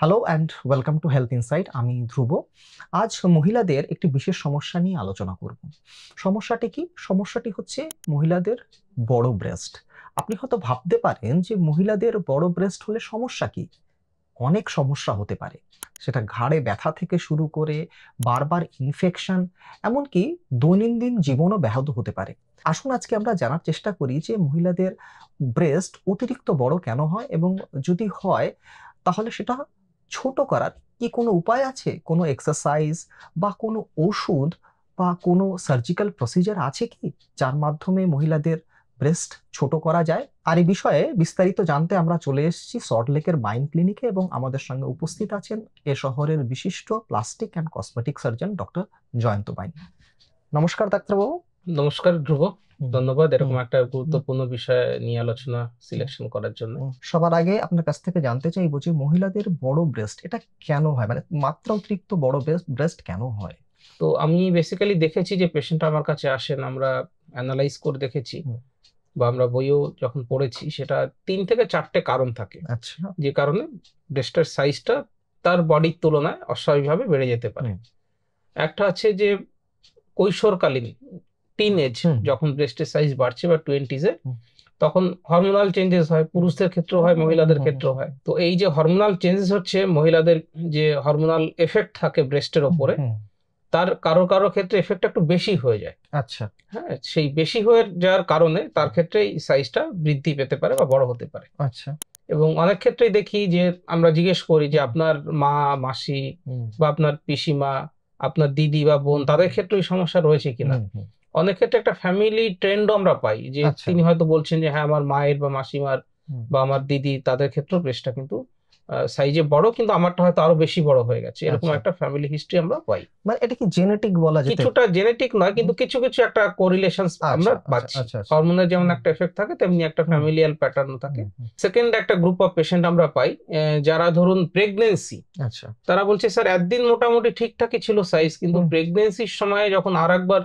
Hello and welcome to health insight. আমি ধ্রুব। আজ মহিলাদের একটি বিশেষ সমস্যা নিয়ে আলোচনা করব। সমস্যাটি কি? সমস্যাটি হচ্ছে মহিলাদের বড় ব্রেস্ট। আপনি হয়তো ভাবতে পারেন যে মহিলাদের বড় ব্রেস্ট হলে সমস্যা কি? অনেক সমস্যা হতে পারে। সেটা ঘাড়ে ব্যথা থেকে শুরু করে বারবার ইনফেকশন, এমনকি দৈনন্দিন জীবনও ব্যাহত হতে পারে। আসুন আজকে আমরা জানার চেষ্টা করি যে মহিলাদের ব্রেস্ট অতিরিক্ত বড় কেন হয়, এবং যদি হয় তাহলে সেটা ছোট করার কি কোনো উপায় আছে? কোনো এক্সারসাইজ বা কোনো ওষুধ বা কোনো সার্জিক্যাল প্রসিজার আছে কি, যার মাধ্যমে মহিলাদের ব্রেস্ট ছোট করা যায়? আর এই বিষয়ে বিস্তারিত জানতে আমরা চলে এসেছি সল্টলেকের মাইন্ড ক্লিনিকে, এবং আমাদের সঙ্গে উপস্থিত আছেন এ শহরের বিশিষ্ট plastic and cosmetic surgeon doctor Jayanta Bain. নমস্কার ডাক্তারবাবু। নমস্কার ধ্রুব, ধন্যবাদ হুম, এরকম একটা হুম, গুরুত্বপূর্ণ বিষয় নিয়ে আলোচনা সিলেকশন করার জন্য। সবার আগে আপনার কাছ থেকে জানতে চাইবো যে মহিলাদের বড় ব্রেস্ট এটা কেন হয়, মানে মাত্রা অতিরিক্ত বড় ব্রেস্ট কেন হয়? তো আমি বেসিক্যালি দেখেছি যে পেশেন্ট আমার কাছে আসেন, আমরা অ্যানালাইজ করে দেখেছি হুম, বা আমরা বইও যখন পড়েছি, সেটা 3 থেকে 4টে কারণ থাকে আচ্ছা। যে কারণে ব্রেস্টের সাইজটা তার বডির তুলনায় অস্বাভাবিকভাবে বেড়ে যেতে পারে। হুম, একটা আছে যে কৈশোরকালীন টিনেজ, হুম, যখন ব্রেস্টের সাইজ বাড়ছে বা 20s হুম, তখন হরমোনাল চেঞ্জেস হয়, পুরুষদের ক্ষেত্রেও হয়, হুম, হুম, মহিলাদের হুম, ক্ষেত্রেও হয়। তো এই যে হরমোনাল চেঞ্জেস হচ্ছে, মহিলাদের যে হরমোনাল এফেক্ট থাকে ব্রেস্টের হুম, ওপরে, হুম, তার কারো কারো ক্ষেত্রে এফেক্টটা একটু বেশি হয়ে যায়। আচ্ছা। হ্যাঁ, সেই বেশি হয়ে যাওয়ার কারণে তার ক্ষেত্রে এই সাইজটা বৃদ্ধি পেতে পারে বা বড় হতে পারে। আচ্ছা। এবং অনেক ক্ষেত্রেই দেখি যে আমরা জিজ্ঞেস করি যে হুম, আপনার মা, মাসি হুম, বা আপনার পিসিমা, আপনার দিদি বা বোন, তাদের ক্ষেত্রে এই সমস্যা রয়েছে কিনা। হুম, হুম, অনেক ক্ষেত্রে একটা ফ্যামিলি ট্রেন্ডও আমরা পাই যে আচ্ছা। তিনি হয়তো বলছেন যে হ্যাঁ, আমার মায়ের বা মাসিমার হুম, বা আমার দিদি, তাদের ক্ষেত্রেও ব্রেস্টটা কিন্তু সাইজে বড়, কিন্তু আমারটা হয়তো আরো বেশি বড় হয়ে গেছে, এরকম আচ্ছা। একটা ফ্যামিলি হিস্ট্রি আমরা পাই। মানে এটা কি জেনেটিক বলা যেতে? কিছুটা জেনেটিক নয়, হুম, কিন্তু কিছু কিছু একটা কোরিলেশন আমরা আচ্ছা, আচ্ছা, পাচ্ছি। আচ্ছা, আচ্ছা। হরমোনের যেমন হুম, একটা এফেক্ট থাকে, তেমনি একটা হুম, ফ্যামিলিয়াল প্যাটার্ন থাকে। হুম, হুম, সেকেন্ড, একটা গ্রুপ অফ পেশেন্ট আমরা পাই যারা ধরুন প্রেগনেন্সি, আচ্ছা। তারা বলছে স্যার একদিন মোটামুটি ঠিকঠাকই ছিল সাইজ, কিন্তু হুম, প্রেগনেন্সির সময় যখন আর একবার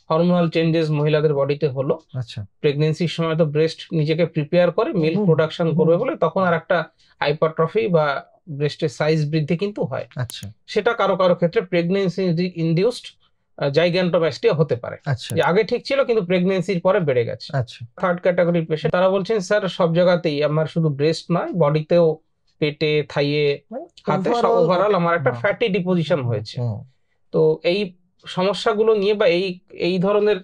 হরমোনাল চেঞ্জেস মহিলাদের বডিতে হলো, আচ্ছা। প্রেগনেন্সির সময় তো ব্রেস্ট নিজেকে প্রিপেয়ার করে হুম, মিল্ক হুম, প্রোডাকশন হুম, করবে বলে, তখন আর একটা হাইপারট্রফি বা ব্রেস্টের সাইজ বৃদ্ধি কিন্তু হয়। আচ্ছা, সেটা কারো কারো ক্ষেত্রে প্রেগনেন্সি ইনডিউসড জাইগ্যান্টোমাস্টিয়া হতে পারে, আচ্ছা, যে আগে ঠিক ছিল কিন্তু প্রেগনেন্সির পরে বেড়ে গেছে। আচ্ছা। থার্ড ক্যাটাগরির পেশেন্ট, তারা বলছেন স্যার সব জায়গাতেই আমার, শুধু ব্রেস্ট নয়, বডিতেও, পেটে, থাইয়ে, মানে হাতে, সব ওভারঅল ওভারঅল আমার একটা হ্যাঁ। ফ্যাটি ডিপোজিশন হুম, হয়েছে। হুম, তো এই সমস্যাগুলো নিয়ে বা এই এই ধরনের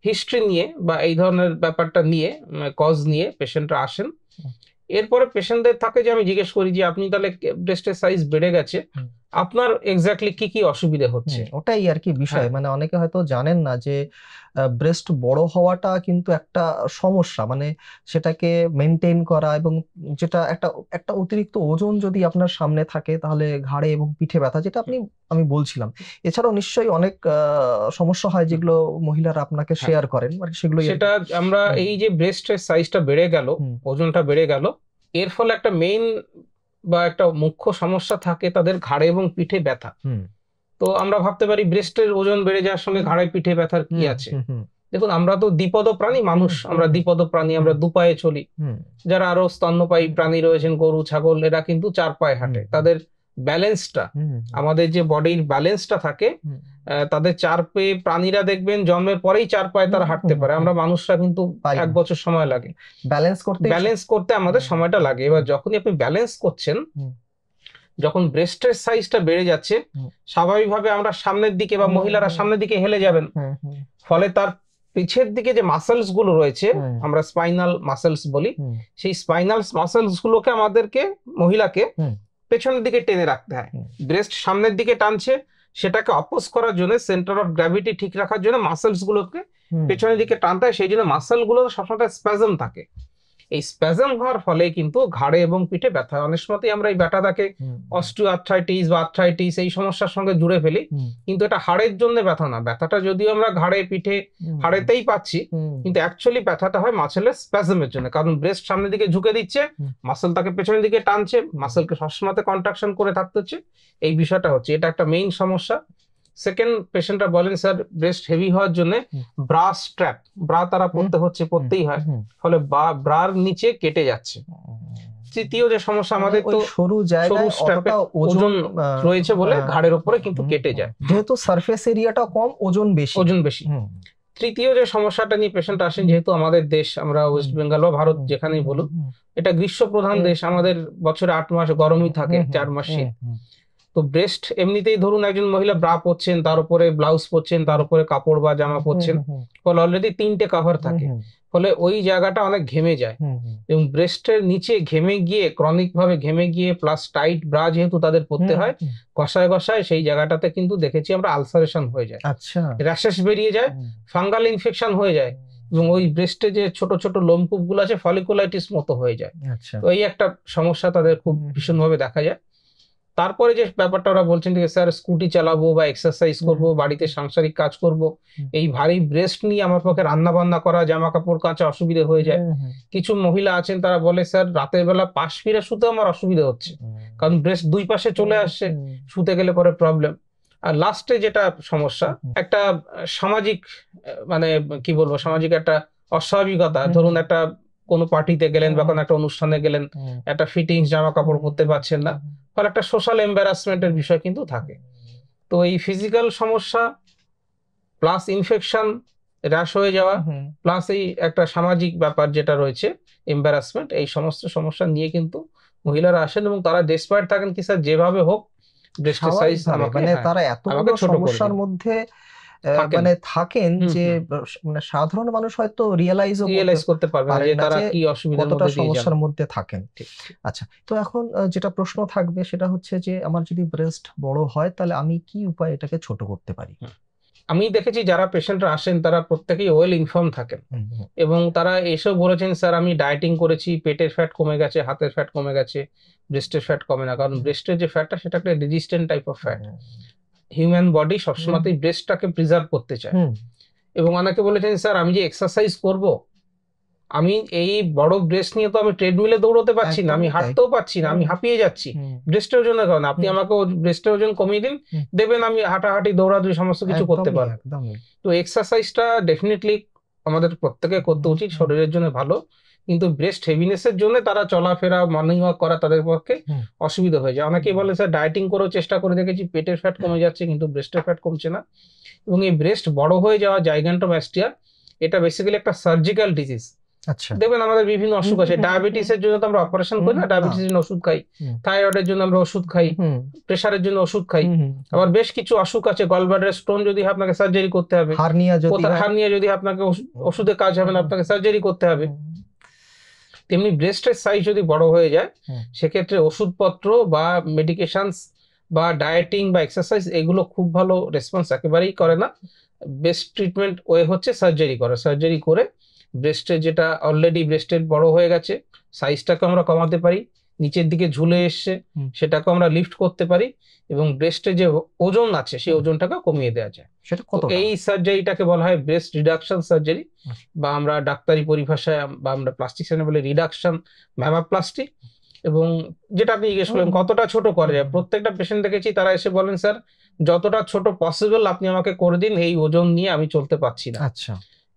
হিস্ট্রি নিয়ে বা এই ধরনের ব্যাপারটা নিয়ে, কজ নিয়ে পেশেন্টরা আসেন। হুম, এরপরে পেশেন্টদের থাকে যে আমি জিজ্ঞেস করি যে আপনি তাহলে ব্রেস্টের সাইজ বেড়ে গেছে, হুম, আপনার এক্স্যাক্টলি কি কি অসুবিধা হুম, হচ্ছে। ওটাই আর কি বিষয়। হ্যাঁ, মানে অনেকে হয়তো জানেন না যে ব্রেস্ট বড় হওয়াটা কিন্তু একটা সমস্যা। মানে সেটাকে মেনটেন করা, এবং যেটা একটা একটা অতিরিক্ত ওজন যদি আপনার সামনে থাকে তাহলে ঘাড়ে এবং পিঠে ব্যথা, যেটা আমি বলছিলাম। এছাড়াও নিশ্চয়ই অনেক সমস্যা হয় যেগুলো মহিলারা আপনাকে হ্যাঁ, শেয়ার করেন, মানে সেগুলোই আর কি। সেটা আমরা হুম, এই যে ব্রেস্টের সাইজটা বেড়ে গেল, হুম, ওজনটা বেড়ে গেল, এর ফলে একটা মেইন বা একটা মুখ্য সমস্যা থাকে তাদের ঘাড়ে এবং পিঠে ব্যথা। হুম, তো আমরা ভাবতে পারি ব্রেস্টের ওজন বেড়ে যাওয়ার সঙ্গে হুম, ঘাড়ে পিঠে ব্যথার কি হুম, আছে। হুম, হুম, দেখুন, আমরা তো দ্বিপদ প্রাণী মানুষ, হুম, হুম, আমরা হুম, দ্বিপদ প্রাণী, হুম, আমরা দুপায়ে চলি। হুম, যারা আরো স্তন্যপায়ী প্রাণী রয়েছেন, গরু, ছাগল, এরা কিন্তু 4 পায়ে হুম, হাঁটে। তাদের ব্যালেন্সটা, হুম, আমাদের যে বডির ব্যালেন্সটা থাকে, হুম, তাদের 4 পায়ে প্রাণীরা দেখবেন জন্মের পরেই 4 পায়ে হুম, তারা হুম, হাঁটতে হুম, পারে, হুম, আমরা মানুষরা কিন্তু পারি 1 না। বছর সময় লাগে ব্যালেন্স করতে ব্যালেন্স করতে, আমাদের সময়টা লাগে। এবার যখনই আপনি ব্যালেন্স করছেন, হুম, যখন ব্রেস্টের সাইজটা বেড়ে যাচ্ছে, হুম, স্বাভাবিকভাবে আমরা সামনের দিকে বা হুম, মহিলারা হুম, সামনের দিকে হেলে যাবেন। হুম, হুম, ফলে তার পিছের দিকে যে মাসেলস গুলো রয়েছে, হুম, আমরা স্পাইনাল মাসেলস বলি, হুম, সেই স্পাইনাল মাসেলস গুলোকে আমাদেরকে, মহিলাকে, হুম, পেছনের দিকে টেনে রাখতে হয়। হুম, ব্রেস্ট সামনের দিকে টানছে, সেটাকে অপোজ করার জন্য, সেন্টার অফ গ্র্যাভিটি ঠিক রাখার জন্য মাসেলস গুলোকে হুম, পেছনের দিকে টানতে হয়। সেই জন্য মাসেল গুলো সবসময় স্প্যাজম থাকে। এই স্প্যাজম হওয়ার ফলে কিন্তু ঘাড়ে এবং পিঠে ব্যথা হয়। অনেক সময়তেই আমরা এই ব্যথাটাকে হুম, অস্টিও আর্থ্রাইটিস বা আর্থ্রাইটিস এই সমস্যার সঙ্গে জুড়ে ফেলি, হুম, কিন্তু এটা হাড়ের জন্য ব্যথা না। ব্যথাটা যদিও আমরা ঘাড়ে, পিঠে, হুম, হাড়েতেই পাচ্ছি, হুম, কিন্তু অ্যাকচুয়ালি ব্যথাটা হয় মাসেলের স্প্যাজমের জন্য। কারণ ব্রেস্ট সামনের দিকে ঝুঁকে দিচ্ছে, হুম, মাসেল তাকে পেছনের দিকে টানছে, হুম, মাসেলকে সবসময় কন্ট্রাকশন করে থাকতে হচ্ছে। এই বিষয়টা হচ্ছে, এটা একটা মেইন সমস্যা। সেকেন্ড, পেশেন্টরা বলেন স্যার ব্রেস্ট হেভি হওয়ার জন্য হুম, ব্রা স্ট্র্যাপ, ব্রা তারা হুম, পড়তে হচ্ছে, হুম, পড়তেই হয়, হুম, ফলে ব্রার নিচে কেটে যাচ্ছে। তৃতীয় যে সমস্যা আমাদের ওই তো সরু জায়গায় স্ট্র্যাপে অতটা ওজন রয়েছে বলে হ্যাঁ, ঘাড়ের উপরে কিন্তু কেটে যায়, যেহেতু সারফেস এরিয়াটা কম, ওজন বেশি। ওজন বেশি। তৃতীয় যে সমস্যাটা নিয়ে পেশেন্ট আসেন, যেহেতু আমাদের দেশ, আমরা ওয়েস্ট বেঙ্গল বা ভারত যেখানেই বলুন, এটা গ্রীষ্ম প্রধান দেশ, আমাদের বছরে 8 মাস গরমই থাকে, 4 মাস শীত। তো ব্রেস্ট এমনিতেই ধরুন একজন মহিলা ব্রা পরছেন, তার উপরে ব্লাউজ পরছেন, তার উপরে কাপড় বা জামা পরছেন, ফলে অলরেডি 3টে কভার থাকে, ফলে ওই জায়গাটা অনেক ঘেমে যায় এবং ব্রেস্টের নিচে ঘেমে গিয়ে, ক্রনিক ভাবে ঘেমে গিয়ে, প্লাস টাইট ব্রা যেহেতু তাদের পরতে হয়, কষায় কষায় সেই জায়গাটাতে কিন্তু দেখেছি আমরা আলসারেশন হয়ে যায়, আচ্ছা, র্যাশেস বেরিয়ে যায়, ফাঙ্গাল ইনফেকশন হয়ে যায় এবং ওই ব্রেস্টে যে ছোট ছোট লোমকূপ গুলো আছে ফলিকুলাইটিস মতো হয়ে যায়। আচ্ছা, তো এই একটা সমস্যা তাদের খুব ভীষণভাবে দেখা যায়। তারপরে যে ব্যাপারটা ওরা বলছেন যে স্যার স্কুটি চালাবো বা এক্সারসাইজ করব, বাড়িতে সাংসারিক কাজ করব, এই ভারী ব্রেস্ট নিয়ে আমার পক্ষে রান্না বান্না করা, জামা কাপড় কাচা অসুবিধা হয়ে যায়। কিছু মহিলা আছেন তারা বলে স্যার রাতের বেলা পাশ ফিরে শুতে আমার অসুবিধা হচ্ছে, কারণ ব্রেস্ট দুই পাশে চলে আসছে, শুতে গেলে পরে প্রবলেম। আর লাস্টে যেটা সমস্যা, একটা সামাজিক মানে কি বলবো, সামাজিক একটা অস্বাভাবিকতা, ধরুন একটা কোনো পার্টিতে গেলেন বা কোনো একটা অনুষ্ঠানে গেলেন, একটা ফিটিংস জামা কাপড় পরতে পারছেন না, ফলে একটা সোশ্যাল এম্বারাসমেন্টের বিষয় কিন্তু থাকে। তো এই ফিজিক্যাল সমস্যা প্লাস ইনফেকশন, র্যাশ হয়ে যাওয়া, প্লাস এই একটা সামাজিক ব্যাপার যেটা রয়েছে এম্বারাসমেন্ট, এই সমস্ত সমস্যা নিয়ে কিন্তু মহিলারা আসেন এবং তারা ডেসপায়ার্ড থাকেন কি স্যার যেভাবে হোক ব্রেস্টের সাইজ আমাকে, মানে তারা এতগুলো ছোট করে সমস্যার দিন। মধ্যে থাকেন। মানে থাকেন যে মানে সাধারণ মানুষ হয়তো রিয়েলাইজ করতে পারবে না যে তারা কি অসুবিধার কতটা মধ্যে দিয়ে সমস্যার যান। মধ্যে থাকেন। আচ্ছা, তো এখন যেটা প্রশ্ন থাকবে সেটা হচ্ছে যে আমার যদি ব্রেস্ট বড় হয় তাহলে আমি কি উপায়ে এটাকে ছোট করতে পারি? আমি দেখেছি যারা পেশেন্টরা আসেন তারা প্রত্যেকেই ওয়েল ইনফর্ম থাকেন এবং তারা এসেও বলেছেন স্যার আমি ডায়েটিং করেছি, পেটের ফ্যাট কমে গেছে, হাতের ফ্যাট কমে গেছে, ব্রেস্টের ফ্যাট কমে না, কারণ ব্রেস্টের যে ফ্যাটটা সেটা একটা resistant type of fat. Human body সবসময়তেই ব্রেস্টটাকে প্রিজার্ভ করতে চায় এবং অনেকে বলেছেন স্যার আমি যে এক্সারসাইজ করব, আমি এই বড় ব্রেস্ট নিয়ে তো আমি ট্রেডমিলে দৌড়তে পারছি না, আমি হাঁটতেও পারছি না, আমি হাঁপিয়ে যাচ্ছি ব্রেস্টের ওজনের কারণে। আপনি আমাকে ব্রেস্টের ওজন কমিয়ে দিন, দেবেন, আমি হাঁটাহাঁটি দৌড়াদৌড়ি সমস্ত কিছু করতে পারবো। তো এক্সারসাইজটা ডেফিনেটলি আমাদের প্রত্যেকে করতে উচিত, শরীরের জন্য ভালো, কিন্তু ব্রেস্ট হেভিনেসের জন্য তারা চলাফেরা মর্নিং ওয়াক করা তাদের পক্ষে অসুবিধা হয়ে যায়। অনেকেই বলে স্যার ডায়েটিং করেও চেষ্টা করে দেখেছি, পেটের ফ্যাট কমে যাচ্ছে কিন্তু ব্রেস্টের ফ্যাট কমছে না। এবং এই ব্রেস্ট বড় হয়ে যাওয়া জাইগান্টোমাস্টিয়া, এটা বেসিক্যালি একটা সার্জিক্যাল ডিজিজ। আচ্ছা, দেখবেন আমাদের বিভিন্ন অসুখ আছে, ডায়াবেটিসের জন্য তো আমরা অপারেশন করি না, ডায়াবেটিসের জন্য ওষুধ খাই, থাইরয়েডের জন্য আমরা ওষুধ খাই, প্রেসারের জন্য ওষুধ খাই, আবার বেশ কিছু অসুখ আছে, গলব্লাডার স্টোন যদি আপনাকে সার্জারি করতে হবে, হার্নিয়া যদি আপনাকে ওষুধে কাজ হবে না, আপনাকে সার্জারি করতে হবে। তেমনি ব্রেস্টের সাইজ যদি বড় হয়ে যায় সেক্ষেত্রে ওষুধপত্র বা মেডিকেশনস বা ডায়েটিং বা এক্সারসাইজ এগুলো খুব ভালো রেসপন্স একেবারেই করে না। বেস্ট ট্রিটমেন্ট ওয়ে হচ্ছে সার্জারি করা। সার্জারি করে ব্রেস্টের যেটা অলরেডি ব্রেস্টের বড় হয়ে গেছে সাইজটাকে আমরা কমাতে পারি, নিচের দিকে ঝুলে এসছে সেটাকে আমরা লিফট করতে পারি এবং ব্রেস্টের যে ওজন আছে সেই ওজনটাকে কমিয়ে দেওয়া যায়। এই সার্জারিটাকে বলা হয় ব্রেস্ট রিডাকশন সার্জারি, বা আমরা ডাক্তারি পরিভাষায় বা আমরা প্লাস্টিক সার্জারি বলে রিডাকশন ম্যামাপ্লাস্টি। এবং যেটা আপনি জিজ্ঞেস করলেন কতটা ছোট করা যায়, প্রত্যেকটা পেশেন্ট দেখেছি তারা এসে বলেন স্যার যতটা ছোট পসিবল আপনি আমাকে করে দিন, এই ওজন নিয়ে আমি চলতে পারছি না। আচ্ছা,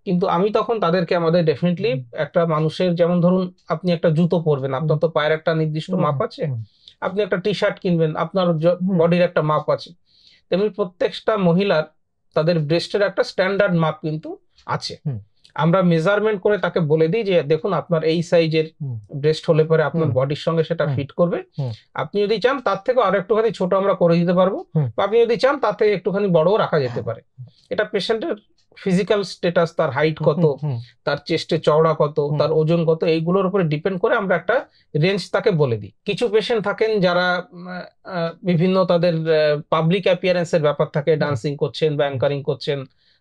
কিন্তু আমি তখন তাদেরকে আমাদের ডেফিনেটলি একটা মানুষের যেমন ধরুন আপনি একটা জুতো পরবেন, আপনার তো পায়ের একটা নির্দিষ্ট মাপ আছে, আপনি একটা টি শার্ট কিনবেন, আপনার বডির একটা মাপ আছে, তেমনি প্রত্যেকটা মহিলার তাদের ব্রেস্টের একটা স্ট্যান্ডার্ড মাপ কিন্তু আছে। আমরা মেজারমেন্ট করে তাকে বলে দিই যে দেখুন আপনার এই সাইজের ব্রেস্ট হলে পরে আপনার বডির সঙ্গে সেটা ফিট করবে, আপনি যদি চান তার থেকে আরো একটুখানি ছোট আমরা করে দিতে পারবো, বা আপনি যদি চান তার থেকে একটুখানি বড়ও রাখা যেতে পারে। এটা পেশেন্টের ফিজিক্যাল স্ট্যাটাস, তার হাইট কত, তার চেস্টে চওড়া কত, তার ওজন কত, এইগুলোর উপরে ডিপেন্ড করে আমরা একটা রেঞ্জ তাকে বলে দিই। কিছু পেশেন্ট থাকেন যারা বিভিন্ন তাদের পাবলিক অ্যাপিয়ারেন্সের ব্যাপার থাকে, ডান্সিং করছেন বা অ্যাঙ্কারিং করছেন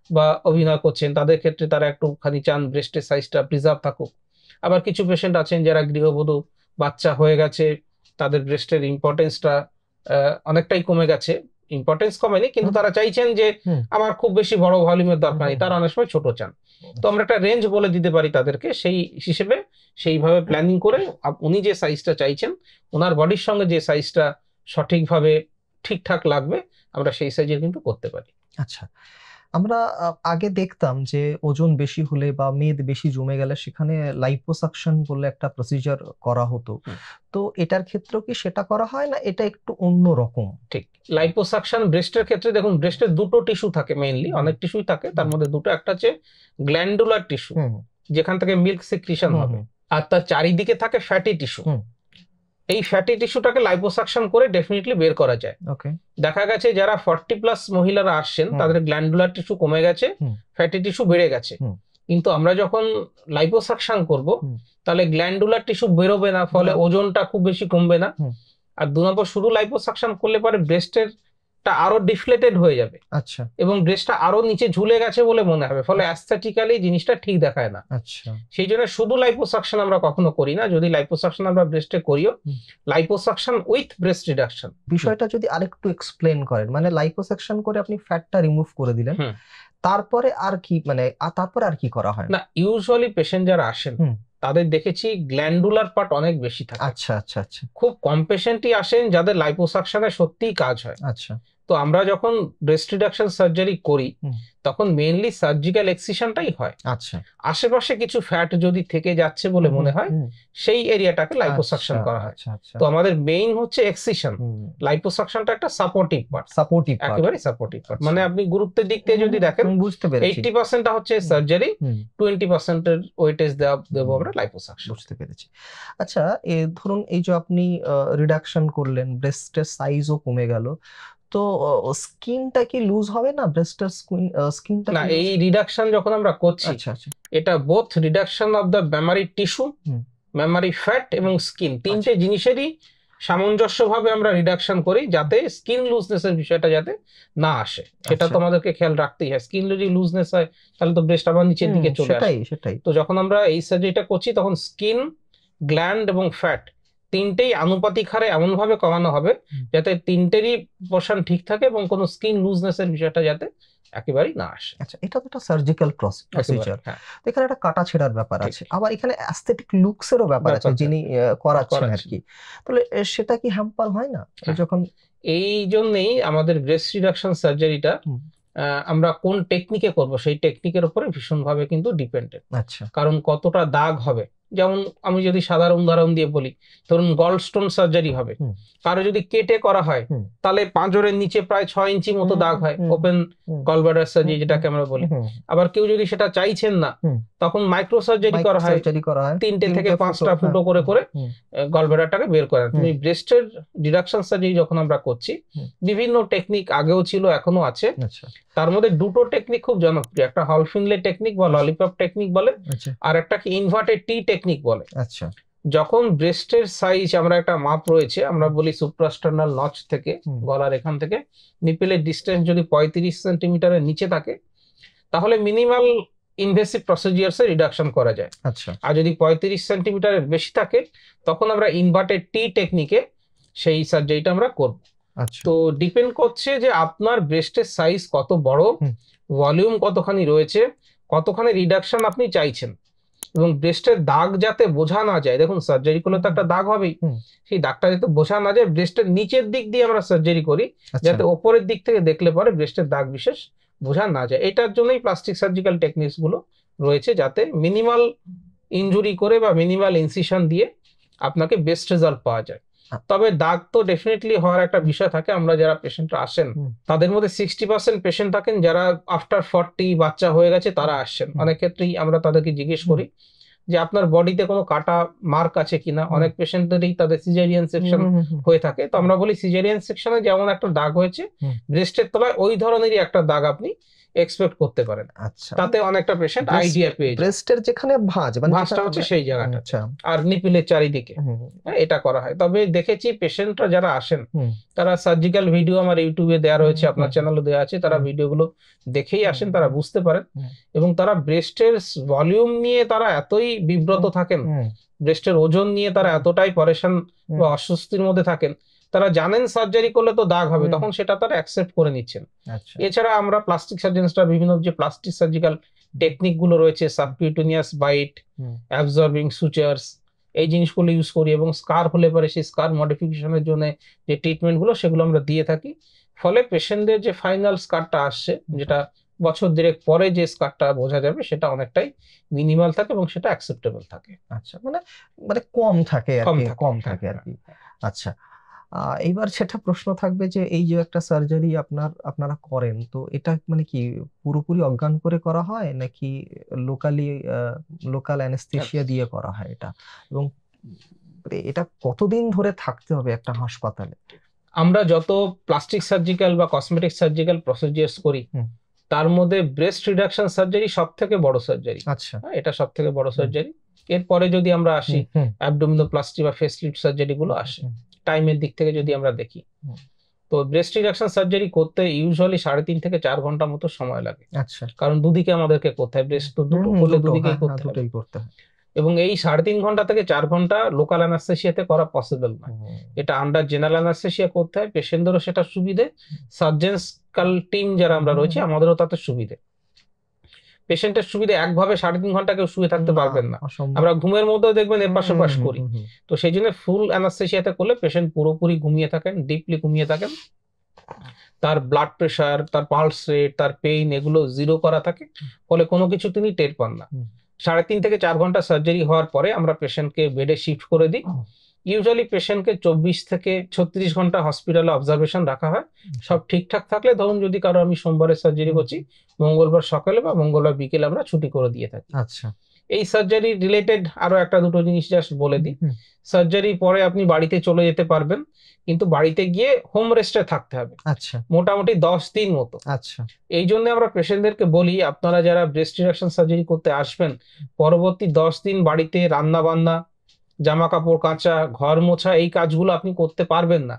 বা অভিনয় করছেন, তাদের ক্ষেত্রে তারা একটুখানি চান ব্রেস্টের সাইজটা প্রিজার্ভ থাকুক। আবার কিছু পেশেন্ট আছেন যারা গৃহবধূ, বাচ্চা হয়ে গেছে, তাদের ব্রেস্টের ইম্পর্টেন্সটা অনেকটাই কমে গেছে, ইম্পর্টেন্স কমেনি কিন্তু তারা চাইছেন যে আমার খুব বেশি বড় ভলিউমের দরকার নেই, তারা অনেক সময় ছোট চান। তো আমরা একটা রেঞ্জ বলে দিতে পারি তাদেরকে, সেই হিসেবে সেইভাবে প্ল্যানিং করে উনি যে সাইজটা চাইছেন, ওনার বডির সঙ্গে যে সাইজটা সঠিকভাবে ঠিকঠাক লাগবে আমরা সেই সাইজের কিন্তু করতে পারি। আচ্ছা, আমরা আগে দেখতাম যে ওজন বেশি হলে বা মেদ বেশি জমে গেলে সেখানে লাইপোসাকশন বলে একটা প্রসিজার করা হতো। হুম। তো এটার ক্ষেত্রেও কি সেটা করা হয়, না এটা একটু অন্য রকম? ঠিক, লাইপোসাকশন ব্রেস্টের ক্ষেত্রে দেখুন, ব্রেস্টের দুটো টিস্যু থাকে মেইনলি, অনেক টিস্যুই থাকে, তার মধ্যে দুটো, একটা হচ্ছে গ্ল্যান্ডুলার টিস্যু হুম যেখান থেকে মিল্ক সিক্রিশন হুম হবে, হুম আর তার চারিদিকে থাকে ফ্যাটি টিস্যু। হুম। এই ফ্যাটি টিস্যুটাকে লাইপোসাকশন করে ডেফিনেটলি বের করা যায়। ওকে। দেখা গেছে যারা 40+ মহিলারা আসছেন হুম। তাদের গ্ল্যান্ডুলার টিস্যু কমে গেছে, হুম। ফ্যাটি টিস্যু বেড়ে গেছে, হুম। কিন্তু আমরা যখন লাইপোসাকশন করব হুম। তাহলে গ্ল্যান্ডুলার টিস্যু বেরোবে না, ফলে না। ওজনটা খুব বেশি কমবে না। হুম। আর 2 নম্বর, শুধু লাইপোসাকশন করলে পরে ব্রেস্টের টা আরো ডিফ্লেটেড হয়ে যাবে আচ্ছা এবং ব্রেস্টটা আরো নিচে ঝুলে গেছে বলে মনে হবে, ফলে অ্যাস্থেটিক্যালি জিনিসটা ঠিক দেখায় না। আচ্ছা। সেই জন্য শুধু লাইপোসাকশন আমরা কখনো করি না। যদি লাইপোসাকশন আমরা ব্রেস্টে করিও, হুম। Liposuction with breast reduction. বিষয়টা যদি আরেকটু এক্সপ্লেন করেন, মানে লাইপোসাকশন করে আপনি ফ্যাটটা রিমুভ করে দিলেন, হুম। তারপরে আর কি, মানে তারপরে আর কি করা হয়? না, ইউজুয়ালি পেশেন্ট যারা আসেন হুম। তাদের দেখেছি গ্ল্যান্ডুলার পার্ট অনেক বেশি থাকে। আচ্ছা আচ্ছা আচ্ছা খুব কম পেশেন্টই আসেন যাদের লাইপোসাকশনে সত্যিই কাজ হয়। আচ্ছা। তো আমরা যখন ব্রেস্ট রিডাকশন সার্জারি করি হুম। তখন মেইনলি সার্জিক্যাল এক্সিশনটাই হয়। আচ্ছা। আশেপাশে কিছু ফ্যাট যদি থেকে যাচ্ছে বলে মনে হয় হুম। সেই এরিয়াটাকে লাইপোসাকশন আচ্ছা করা হয়। আচ্ছা আচ্ছা। তো আমাদের মেইন হচ্ছে এক্সিশন, হুম। লাইপোসাকশনটা একটা সাপোর্টিভ পার্ট, সাপোর্টিভ পার্ট। একেবারে সাপোর্টিভ পার্ট। আচ্ছা। মানে আপনি গুরুত্বের দিক থেকে যদি দেখেন, বুঝতে পেরেছি। 80% হচ্ছে সার্জারি, হুম। 20% এর ওয়েটেজ দেবো আমরা লাইপোসাকশন। বুঝতে পেরেছি। আচ্ছা, ধরুন এই যে আপনি রিডাকশন করলেন, ব্রেস্টের সাইজও কমে গেল, তো স্কিনটা কি লুজ হবে না? ব্রেস্টের স্কিনটা না, এই রিডাকশন যখন আমরা করছি, আচ্ছা আচ্ছা। এটা both reduction of the Memari tissue, hmm. Memari fat এবং স্কিন, তিনটে জিনিসেরই সামঞ্জস্যভাবে আমরা রিডাকশন করি যাতে স্কিন লুজনেস এর বিষয়টা যাতে না আসে, সেটা তো আমাদেরকে খেয়াল রাখতেই হয়। স্কিন যদি লুজনেস হয় তাহলে তো ব্রেস্ট আবার নিচের দিকে চলে আসে। সেটাই। তো যখন আমরা এই সার্জারিটা করছি তখন স্কিন, গ্ল্যান্ড এবং ফ্যাট তিনটেই আনুপাতিক হারে এমন ভাবে কমানো হবে যাতে তিনটেরই পোর্শন ঠিক থাকে এবং কোনো স্কিন লুজনেস এর বিষয়টা যাতে একেবারেই না আসে। আচ্ছা, এটা তো একটা সার্জিক্যাল প্রসিজার। হ্যাঁ। এখানে একটা কাটা ছেঁড়ার ব্যাপার ঠিক। আছে, আবার এখানে অ্যাস্থেটিক লুকসেরও ব্যাপার আছে, ব্যাপার যিনি করাচ্ছেন আর করাচ্ছেন। কি। তাহলে সেটা কি হ্যাম্পার হয় না হ্যাঁ। যখন? এই জন্যই আমাদের ব্রেস্ট রিডাকশন সার্জারিটা আমরা কোন টেকনিকে করব সেই টেকনিকের উপরে ভীষণভাবে কিন্তু ডিপেন্ডেন্ট। আচ্ছা। কারণ কতটা দাগ হবে, যেমন আমি যদি সাধারণ উদাহরণ দিয়ে বলি, ধরুন গলস্টোন সার্জারি হবে, কারো যদি কেটে করা হয় তাহলে পাঁজরের নিচে প্রায় 6 ইঞ্চি মতো দাগ হয়, ওপেন গলব্লাডার সার্জারি যেটাকে আমরা বলি। আবার কেউ যদি সেটা চাইছেন না তখন মাইক্রো সার্জারি করা হয়, 3টে থেকে 5টা ফুটো করে করে গলব্লাডারটাকে বের করা। তুমি ব্রেস্টের রিডাকশন সার্জারি যখন আমরা করছি, বিভিন্ন টেকনিক আগেও ছিল এখনো আছে, তার মধ্যে দুটো টেকনিক খুব জনপ্রিয়, একটা হলফিনলে টেকনিক বা ললিপপ টেকনিক বলে, আর একটা কি ইনভার্টেড টি টেকনিক বলে। আচ্ছা। যখন ব্রেস্টের সাইজ আমরা একটা মাপ রয়েছে, আমরা বলি সুপ্রাস্টার্নাল নচ থেকে, গলার এখান থেকে নিপেলের ডিস্টেন্স যদি 35 সেন্টিমিটারের নিচে থাকে তাহলে মিনিমাল ইনভেসিভ প্রসিজিয়ার্স এ রিডাকশন করা যায়। আচ্ছা। আর যদি 35 সেন্টিমিটারের বেশি থাকে তখন আমরা ইনভার্টেড টি টেকনিকে সেই সার্জারিটা আমরা করব। তো ডিপেন্ড করছে যে আপনার ব্রেস্টের সাইজ কত বড়, ভলিউম কতখানি রয়েছে, কতখানি রিডাকশন আপনি চাইছেন, এবং ব্রেস্টের দাগ যাতে বোঝা না যায়। দেখুন সার্জারি করলে তো একটা দাগ হবেই, সেই দাগটা যাতে বোঝা না যায়, ব্রেস্টের নিচের দিক দিয়ে আমরা সার্জারি করি যাতে ওপরের দিক থেকে দেখলে পরে ব্রেস্টের দাগ বিশেষ বোঝা না যায়। এটার জন্যই প্লাস্টিক সার্জিক্যাল টেকনিক্স গুলো রয়েছে, যাতে মিনিমাল ইনজুরি করে বা মিনিমাল ইনসিশন দিয়ে আপনাকে বেস্ট রেজাল্ট পাওয়া যায়। তবে দাগ তো ডেফিনেটলি হওয়ার একটা বিষয় থাকে। আমরা যারা পেশেন্টরা আসেন তাদের মধ্যে 60% পেশেন্ট থাকেন যারা আফটার 40 বাচ্চা হয়ে গেছে তারা আসছেন। অনেক ক্ষেত্রেই আমরা তাদেরকে জিজ্ঞেস করি যে আপনার বডিতে কোনো কাটা মার্ক আছে কিনা। অনেক পেশেন্টদেরই তাদের সিজারিয়ান সেকশন হয়ে থাকে, তো আমরা বলি সিজারিয়ান সেকশনে যেমন একটা দাগ হয়েছে ব্রেস্টের তলায় ওই ধরনেরই একটা দাগ আপনি এক্সপেক্ট করতে পারেন। আচ্ছা। তাতে অনেকটা পেশেন্ট আইডিয়া পেয়ে যায়। ব্রেস্টের যেখানে ভাঁজ, মানে ভাঁজটা হচ্ছে সেই জায়গাটা, আর নিপিলের চারিদিকে এটা করা হয়। তবে দেখেছি পেশেন্টরা যারা আসেন তারা সার্জিক্যাল ভিডিও আমার ইউটিউবে দেওয়া রয়েছে, আপনার চ্যানেলে দেওয়া আছে, তারা ভিডিওগুলো দেখেই আসেন, তারা বুঝতে পারেন। এবং তারা ব্রেস্টের ভলিউম নিয়ে তারা এতই বিব্রত থাকেন, ব্রেস্টের ওজন নিয়ে তারা এতটাই পরেশান বা অস্বস্তির মধ্যে থাকেন, তারা জানেন সার্জারি করলে তো দাগ হবে, তখন সেটা তারা অ্যাকসেপ্ট করে নিচ্ছেন। এছাড়া আমরা প্লাস্টিক সার্জনসরা বিভিন্ন যে প্লাস্টিক সার্জিক্যাল টেকনিক গুলো রয়েছে, সাবকিউটেনিয়াস বাইট, অ্যাবজর্বিং সুচার্স, এই জিনিসগুলো ইউজ করি, এবং স্কার হলে পরে সেই স্কার মডিফিকেশনের জন্য যে ট্রিটমেন্ট গুলো সেগুলো আমরা দিয়ে থাকি। ফলে পেশেন্টদের যে ফাইনাল স্কারটা আসছে, যেটা বছর দেড়েক পরে যে স্কারটা বোঝা যাবে সেটা অনেকটাই মিনিমাল থাকে এবং সেটা অ্যাকসেপ্টেবল থাকে, আচ্ছা, মানে মানে কম থাকে আর কম কি, থাকে। কম হ্যাঁ, থাকে আর হ্যাঁ, কি। হ্যাঁ। আচ্ছা, এইবার সেটা প্রশ্ন থাকবে যে এই যে একটা সার্জারি আপনারা করেন, তো এটা মানে কি পুরোপুরি অজ্ঞান করে করা হয় নাকি লোকাল অ্যানেস্থেসিয়া দিয়ে করা হয় এটা, এবং এটা কতদিন ধরে থাকতে হবে একটা হাসপাতালে? আমরা যত প্লাস্টিক সার্জিক্যাল বা কসমেটিক সার্জিক্যাল প্রসিডিয়ার্স করি হুম। তার মধ্যে ব্রেস্ট রিডাকশন সার্জারি সব থেকে বড় সার্জারি। আচ্ছা। এটা সব থেকে বড় সার্জারি। এরপরে যদি আমরা আসি হুম। অ্যাবডোমিনোপ্লাস্টি বা ফেস লিফট সার্জারি গুলো আসে টাইমের দিক থেকে যদি আমরা দেখি। হুম। তো ব্রেস্ট রিডাকশন সার্জারি করতে ইউজুয়ালি 3.5 থেকে 4 ঘন্টা মতো সময় লাগে, আচ্ছা। কারণ দুদিকে আমাদেরকে করতে হয়, ব্রেস্ট তো দুটো করলে দুদিকেই করতে হবে, দুটোই করতে হয়। এবং এই 3.5 ঘন্টা থেকে 4 ঘন্টা লোকাল অ্যানাস্থেসিয়াতে করা পসিবল নয়। এটা আন্ডার জেনারেল অ্যানাস্থেসিয়া করতে হয়, পেশেন্টদেরও সেটা সুবিধে, সার্জেন্সিক্যাল টিম যারা আমরা রয়েছে আমাদেরও তাতে সুবিধে। পেশেন্টের সুবিধা, একভাবে 3.5 ঘন্টা কেউ শুয়ে থাকতে পারবেন না, আমরা ঘুমের মধ্যেও দেখবেন এপাশ ওপাশ করি। তো সেই জন্য ফুল অ্যানাস্থেসিয়াতে করলে পেশেন্ট পুরোপুরি ঘুমিয়ে থাকেন, ডিপলি ঘুমিয়ে থাকেন, তার ব্লাড প্রেশার, তার পালস রেট, তার পেইন এগুলো জিরো করা থাকে, ফলে কোনো কিছু তিনি টের পান না। 3.5 থেকে 4 ঘন্টা সার্জারি হওয়ার পরে আমরা পেশেন্টকে বেডে শিফট করে দিই। ইউজুয়ালি পেশেন্টকে 24 থেকে 36 ঘন্টা হসপিটালে অবজারভেশন রাখা হয়। সব ঠিকঠাক থাকলে, ধরুন যদি কারো আমি সোমবারে সার্জারি করছি, মঙ্গলবার সকালে বা মঙ্গলবার বিকেলে আমরা ছুটি করে দিয়ে থাকি। আচ্ছা। এই সার্জারি রিলেটেড আরো একটা দুটো জিনিস জাস্ট বলে দিই। সার্জারি পরে আপনি বাড়িতে চলে যেতে পারবেন, কিন্তু বাড়িতে গিয়ে হোম রেস্টে থাকতে হবে। আচ্ছা। মোটামুটি 10 দিন মতো। আচ্ছা। এই জন্য আমরা পেশেন্টদেরকে বলি, আপনারা যারা ব্রেস্ট রিডাকশন সার্জারি করতে আসবেন, পরবর্তী 10 দিন বাড়িতে রান্না বান্না, জামা কাপড় কাচা, ঘর মোছা এই কাজগুলো আপনি করতে পারবেন না।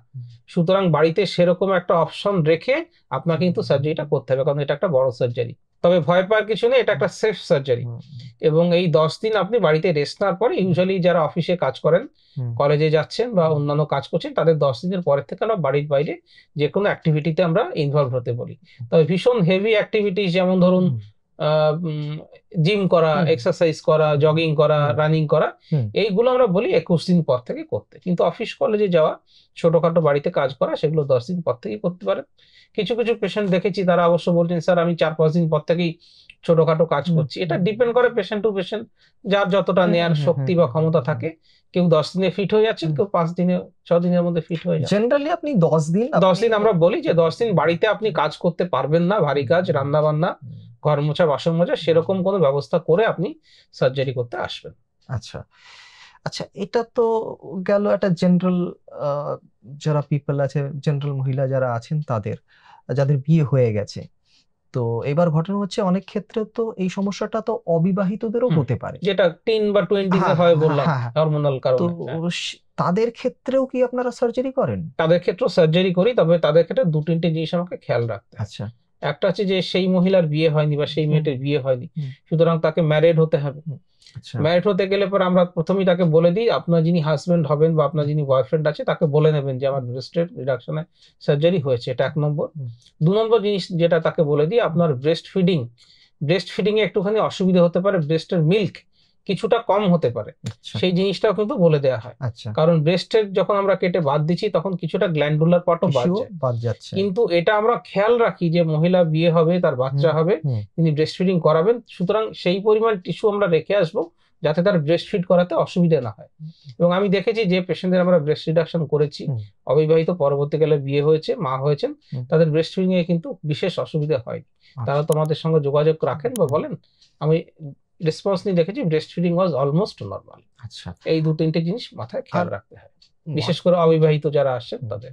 সুতরাং বাড়িতে সেরকম একটা অপশন রেখে আপনাকে কিন্তু সার্জারিটা করতে হবে, কারণ এটা একটা বড় সার্জারি। তবে ভয় পাওয়ার কিছু নেই, এটা একটা সেফ সার্জারি। এবং এই 10 দিন আপনি বাড়িতে রেস্ট নেওয়ার পরে, ইউজুয়ালি যারা অফিসে কাজ করেন, কলেজে যাচ্ছেন বা অন্যান্য কাজ করছেন, তাদের 10 দিনের পরের থেকে আমরা বাড়ির বাইরে যে কোনো অ্যাক্টিভিটিতে আমরা ইনভলভ হতে বলি। তবে ভীষণ হেভি অ্যাক্টিভিটিস, যেমন ধরুন জিম করা, এক্সারসাইজ করা, জগিং করা, রানিং করা, এইগুলো আমরা বলি 21 দিন পর থেকে করতে। কিন্তু অফিস কলেজে যাওয়া, ছোটখাটো বাড়িতে কাজ করা, সেগুলো 10 দিন পর থেকেই করতে পারেন। কিছু কিছু পেশেন্ট দেখেছি তারা অবশ্য বলছেন, স্যার আমি 4-5 দিন পর থেকেই ছোটখাটো কাজ করছি। এটা ডিপেন্ড করে পেশেন্ট টু পেশেন্ট, যার যতটা নেয়ার শক্তি বা ক্ষমতা থাকে। কেউ 10 দিনে ফিট হয়ে যাচ্ছেন, কেউ 5 দিনে 6 দিনের মধ্যে ফিট হয়ে যাচ্ছে। জেনারেলি আপনি 10 দিন আমরা বলি যে 10 দিন বাড়িতে আপনি কাজ করতে পারবেন না, ভারী কাজ, রান্না বান্না, ঘর মোছা, বাসন মোছা, সেরকম কোনো ব্যবস্থা করে আপনি সার্জারি করতে আসবেন। আচ্ছা। আচ্ছা, এটা তো গেল একটা জেনারেল, যারা পিপল আছে, জেনারেল মহিলা যারা আছেন তাদের, যাদের বিয়ে হয়ে গেছে। তো এবার ঘটনা হচ্ছে অনেক ক্ষেত্রে তো এই সমস্যাটা তো অবিবাহিতদেরও হতে পারে, যেটা 10 বা 20 তে হয় বললাম, হরমোনাল কারণে। তো তাদের ক্ষেত্রেও কি আপনারা সার্জারি করেন? তাদের ক্ষেত্রেও সার্জারি করি, তবে তাদের ক্ষেত্রে 2-3টে জিনিস আমাকে খেয়াল রাখতে হয়। আচ্ছা। একটা হচ্ছে যে সেই মহিলার বিয়ে হয়নি বা সেই মেয়েটার বিয়ে হয়নি, সুতরাং তাকে ম্যারিড হতে হবে। ম্যারিড হতে গেলে পরে আমরা প্রথমেই তাকে বলে দিই, আপনার যিনি হাজবেন্ড হবেন বা আপনার যিনি বয়ফ্রেন্ড আছে তাকে বলে নেবেন যে আমার ব্রেস্টের রিডাকশনে সার্জারি হয়েছে, এটা 1 নম্বর। 2 নম্বর জিনিস যেটা তাকে বলে দিই, আপনার ব্রেস্ট ফিডিং এ একটুখানি অসুবিধা হতে পারে, ব্রেস্টের মিল্ক কিছুটা কম হতে পারে, সেই জিনিসটাও কিন্তু বলে দেওয়া হয়। কারণ ব্রেস্টের যখন আমরা কেটে বাদ দিচ্ছি তখন কিছুটা গ্ল্যান্ডুলার পার্টও বাদ যাচ্ছে, কিন্তু এটা আমরা খেয়াল রাখি যে মহিলা বিয়ে হবে, তার বাচ্চা হবে, তিনি ব্রেস্ট ফিডিং করাবেন, সুতরাং সেই পরিমাণ টিস্যু আমরা রেখে আসবো যাতে তার ব্রেস্ট ফিড করাতে অসুবিধা না হয়। এবং আমি দেখেছি যে পেশেন্টদের আমরা ব্রেস্ট রিডাকশন করেছি, অবিবাহিত, পরবর্তীকালে বিয়ে হয়েছে, মা হয়েছেন, তাদের ব্রেস্ট ফিডিং এ কিন্তু বিশেষ অসুবিধা হয়নি। তারা তোমাদের সঙ্গে যোগাযোগ রাখেন বা বলেন, আমি রেসপন্স নিয়ে দেখেছি breast feeding was almost normal. আচ্ছা, এই 2-3টে জিনিস মাথায় খেয়াল রাখতে হয়, বিশেষ করে অবিবাহিত যারা আসছেন তাদের।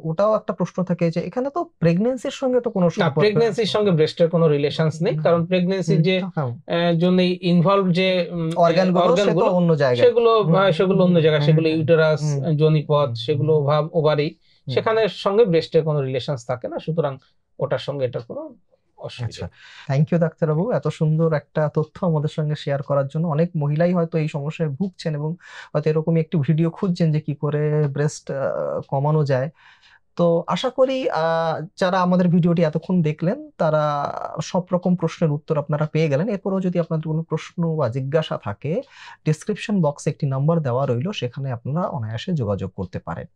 ওটাও একটা প্রশ্ন থাকে যে এখানে তো প্রেগন্যান্সির সঙ্গে তো কোনো সম্পর্ক, প্রেগন্যান্সির সঙ্গে ব্রেস্টের কোনো রিলেশনস নেই, কারণ প্রেগন্যান্সির যে জন্য ইনভলভ যে অর্গানগুলো অন্য জায়গায়, সেগুলো অন্য জায়গায়, সেগুলো ইউটেরাস, যোনিপথ, সেগুলো ওভারি, সেখানে সঙ্গে ব্রেস্টের কোনো রিলেশনস থাকে না, সুতরাং ওটার সঙ্গে এটার কোনো অসুবিধা। থ্যাংক ইউ ডাক্তারবাবু, এত সুন্দর একটা তথ্য আমাদের সঙ্গে শেয়ার করার জন্য। অনেক মহিলাই হয়তো এই সমস্যায় ভুগছেন এবং হয়তো এরকমই একটি ভিডিও খুঁজছেন যে কি করে ব্রেস্ট কমানো যায়। তো আশা করি যারা আমাদের ভিডিওটি এতক্ষণ দেখলেন তারা সব রকম প্রশ্নের উত্তর আপনারা পেয়ে গেলেন। এরপরও যদি আপনাদের কোনো প্রশ্ন বা জিজ্ঞাসা থাকে, ডিসক্রিপশন বক্সে একটি নাম্বার দেওয়া রইল, সেখানে আপনারা অনায়াসে যোগাযোগ করতে পারেন।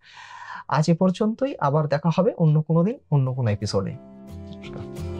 আজ এ পর্যন্তই, আবার দেখা হবে অন্য কোনো দিন, অন্য কোনো এপিসোডে। নমস্কার।